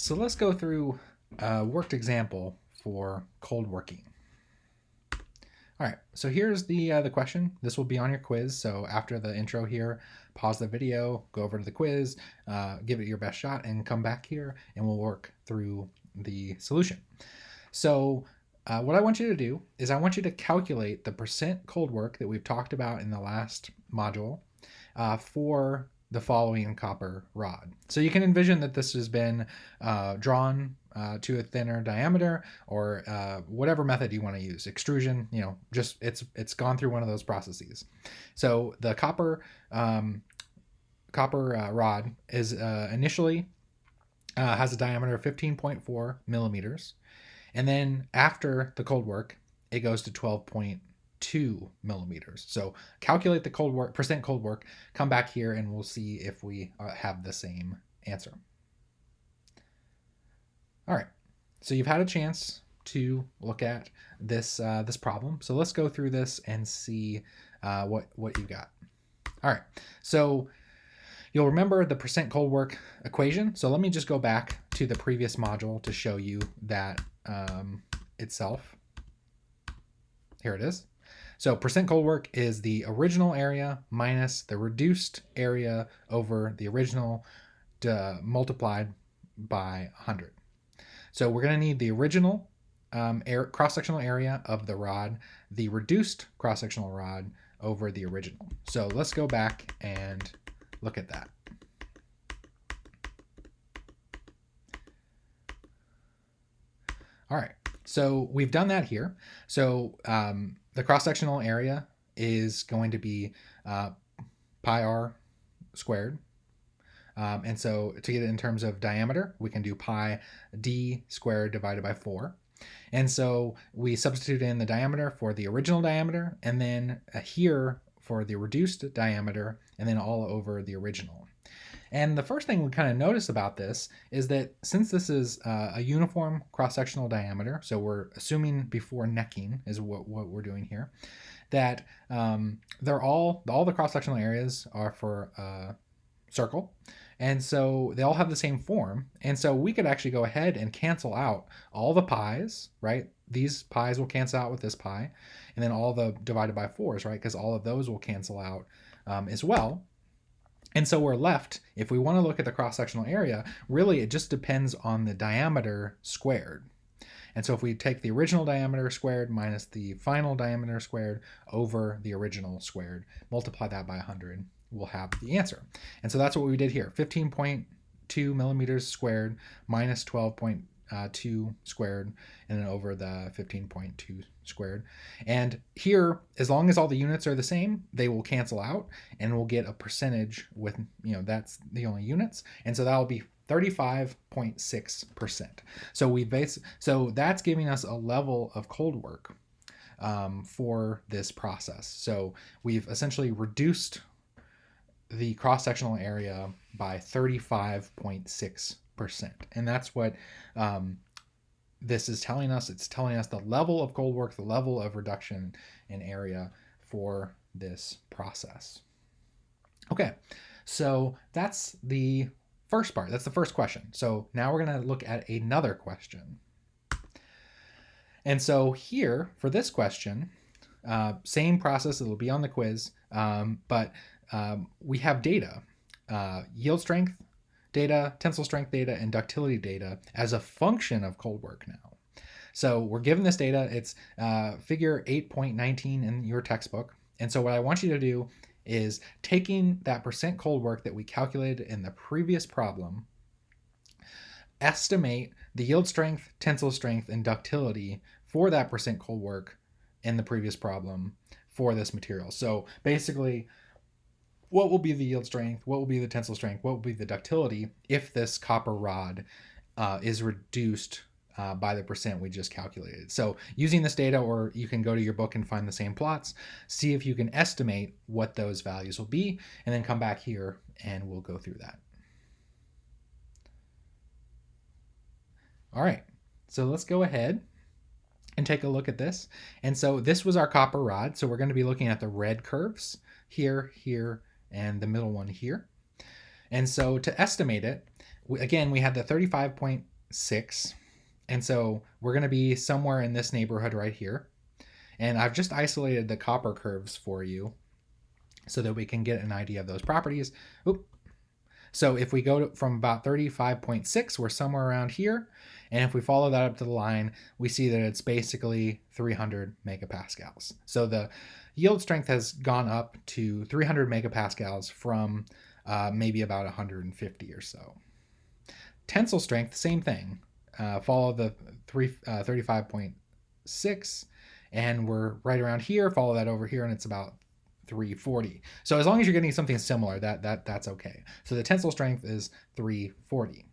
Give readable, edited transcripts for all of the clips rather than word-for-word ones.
So let's go through a worked example for cold working. All right, so here's the question. This will be on your quiz. So after the intro here, pause the video, go over to the quiz, give it your best shot, and come back here, and we'll work through the solution. So what I want you to do is I want you to calculate the percent cold work that we've talked about in the last module for the following copper rod. So you can envision that this has been drawn to a thinner diameter, or whatever method you want to use. Extrusion, just it's gone through one of those processes. So the copper rod is initially has a diameter of 15.4 millimeters, and then after the cold work, it goes to 12.2 millimeters. So calculate the cold work, percent cold work, come back here, and we'll see if we have the same answer. All right, so you've had a chance to look at this this problem. So let's go through this and see what you got. All right, so you'll remember the percent cold work equation. So let me just go back to the previous module to show you that itself. Here it is. So percent cold work is the original area minus the reduced area over the original multiplied by 100. So we're going to need the original cross-sectional area of the rod, the reduced cross-sectional rod over the original. So let's go back and look at that. All right, so we've done that here. So the cross-sectional area is going to be pi r squared. And so to get it in terms of diameter, we can do pi d squared divided by 4. And so we substitute in the diameter for the original diameter, and then here for the reduced diameter, and then all over the original. And the first thing we kind of notice about this is that since this is a uniform cross-sectional diameter, so we're assuming before necking is what we're doing here, that they're all the cross-sectional areas are for a circle, and so they all have the same form. And so we could actually go ahead and cancel out all the pi's, right? These pi's will cancel out with this pi, and then all the divided by 4's, right? Because all of those will cancel out as well. And so we're left, if we want to look at the cross-sectional area, really it just depends on the diameter squared. And so if we take the original diameter squared minus the final diameter squared over the original squared, multiply that by 100, we'll have the answer. And so that's what we did here. 15.2 millimeters squared minus 12.2 squared, and then over the 15.2 squared. And here, as long as all the units are the same, they will cancel out, and we'll get a percentage with, that's the only units. And so that'll be 35.6%. So that's giving us a level of cold work for this process. So we've essentially reduced the cross-sectional area by 35.6%. And that's what this is telling us. It's telling us the level of cold work, the level of reduction in area for this process. Okay, so that's the first part. That's the first question. So now we're going to look at another question. And so here, for this question, same process, it'll be on the quiz, but we have data, yield strength data, tensile strength data, and ductility data as a function of cold work now. So we're given this data. It's figure 8.19 in your textbook. And so what I want you to do is taking that percent cold work that we calculated in the previous problem, estimate the yield strength, tensile strength, and ductility for that percent cold work in the previous problem for this material. So basically, what will be the yield strength, what will be the tensile strength, what will be the ductility if this copper rod is reduced by the percent we just calculated. So using this data, or you can go to your book and find the same plots, see if you can estimate what those values will be, and then come back here and we'll go through that. All right, so let's go ahead and take a look at this. And so this was our copper rod. So we're going to be looking at the red curves here, here, and the middle one here. And so to estimate it, again, we had the 35.6% 6. And so we're going to be somewhere in this neighborhood right here. And I've just isolated the copper curves for you so that we can get an idea of those properties. Oop. So if we go from about 35.6, we're somewhere around here. And if we follow that up to the line, we see that it's basically 300 megapascals. So the yield strength has gone up to 300 megapascals from maybe about 150 or so. Tensile strength, same thing. Follow the 35.6, and we're right around here. Follow that over here, and it's about 340. So as long as you're getting something similar, that's okay. So the tensile strength is 340.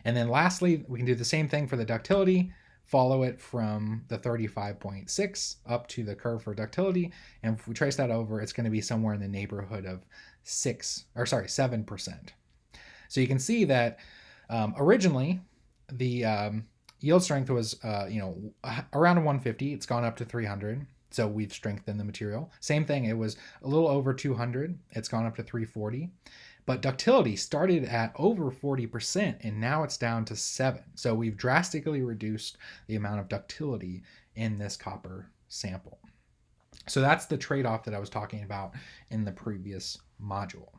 And then lastly, we can do the same thing for the ductility. Follow it from the 35.6 up to the curve for ductility, and if we trace that over, it's going to be somewhere in the neighborhood of 7%. So you can see that originally the yield strength was around 150. It's gone up to 300. So we've strengthened the material. Same thing, it was a little over 200. It's gone up to 340. But ductility started at over 40%, and now it's down to 7. So we've drastically reduced the amount of ductility in this copper sample. So that's the trade-off that I was talking about in the previous module.